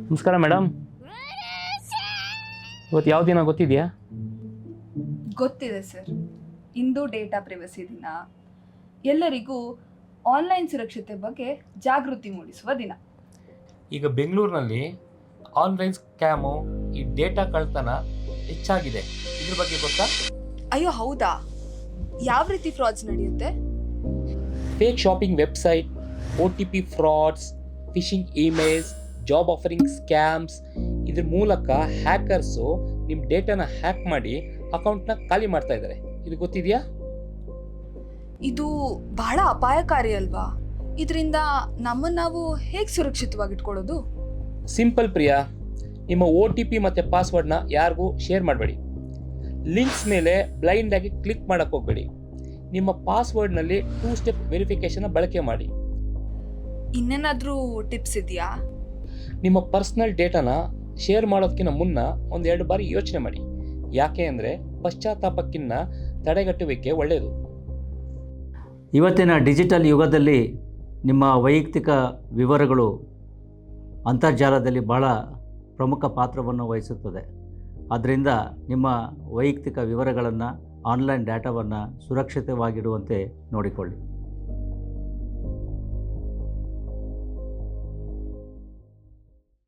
ನಮಸ್ಕಾರ ಮೇಡಮ್. ಇವತ್ತು ಯಾವ ದಿನ ಗೊತ್ತಿದೆಯಾ? ಗೊತ್ತಿದೆ ಸರ್. ಇಂದು ಡೇಟಾ ಪ್ರೈವಸಿ ದಿನ. ಎಲ್ಲರಿಗೂ ಆನ್ಲೈನ್ ಸುರಕ್ಷತೆ ಬಗ್ಗೆ ಜಾಗೃತಿ ಮೂಡಿಸುವ ದಿನ. ಈಗ ಬೆಂಗಳೂರಿನಲ್ಲಿ ಆನ್ಲೈನ್ ಸ್ಕ್ಯಾಮು, ಈ ಡೇಟಾ ಕಳ್ತನ ಹೆಚ್ಚಾಗಿದೆ. ಇದ್ರ ಬಗ್ಗೆ ಗೊತ್ತಾ? ಅಯ್ಯೋ ಹೌದಾ? ಯಾವ ರೀತಿ ಫ್ರಾಡ್ಸ್ ನಡೆಯುತ್ತೆ? Fake shopping website, OTP frauds, phishing emails, job offering scams. ಇದ್ರ ಮೂಲಕ ಹ್ಯಾಕರ್ಸು ನಿಮ್ಮ ಡೇಟಾನ ಹ್ಯಾಕ್ ಮಾಡಿ ಅಕೌಂಟ್ನ ಖಾಲಿ ಮಾಡ್ತಾ ಇದ್ದಾರೆ. ಇದು ಗೊತ್ತಿದೆಯಾ? ಇದು ಬಹಳ ಅಪಾಯಕಾರಿ ಅಲ್ವಾ? ಇದರಿಂದ ನಮ್ಮನ್ನು ನಾವು ಹೇಗೆ ಸುರಕ್ಷಿತವಾಗಿಟ್ಕೊಳ್ಳೋದು? ಸಿಂಪಲ್ ಪ್ರಿಯಾ, ನಿಮ್ಮ OTP ಮತ್ತು ಪಾಸ್ವರ್ಡ್ನ ಯಾರಿಗೂ ಶೇರ್ ಮಾಡಬೇಡಿ. ಲಿಂಕ್ಸ್ ಮೇಲೆ ಬ್ಲೈಂಡ್ ಆಗಿ ಕ್ಲಿಕ್ ಮಾಡೋಕ್ಕೆ ಹೋಗಬೇಡಿ. ನಿಮ್ಮ ಪಾಸ್ವರ್ಡ್ನಲ್ಲಿ 2 ಸ್ಟೆಪ್ ವೆರಿಫಿಕೇಷನ್ನ ಬಳಕೆ ಮಾಡಿ. ಇನ್ನೇನಾದರೂ ಟಿಪ್ಸ್ ಇದೆಯಾ? ನಿಮ್ಮ ಪರ್ಸನಲ್ ಡೇಟಾನ ಶೇರ್ ಮಾಡೋದಕ್ಕಿಂತ ಮುನ್ನ 1-2 ಬಾರಿ ಯೋಚನೆ ಮಾಡಿ. ಯಾಕೆ ಅಂದರೆ ಪಶ್ಚಾತ್ತಾಪಕ್ಕಿಂತ ತಡೆಗಟ್ಟುವಿಕೆ ಒಳ್ಳೆಯದು. ಇವತ್ತಿನ ಡಿಜಿಟಲ್ ಯುಗದಲ್ಲಿ ನಿಮ್ಮ ವೈಯಕ್ತಿಕ ವಿವರಗಳು ಅಂತರ್ಜಾಲದಲ್ಲಿ ಬಹಳ ಪ್ರಮುಖ ಪಾತ್ರವನ್ನು ವಹಿಸುತ್ತದೆ. ಆದ್ದರಿಂದ ನಿಮ್ಮ ವೈಯಕ್ತಿಕ ವಿವರಗಳನ್ನು, ಆನ್ಲೈನ್ ಡೇಟಾವನ್ನು ಸುರಕ್ಷಿತವಾಗಿಡುವಂತೆ ನೋಡಿಕೊಳ್ಳಿ.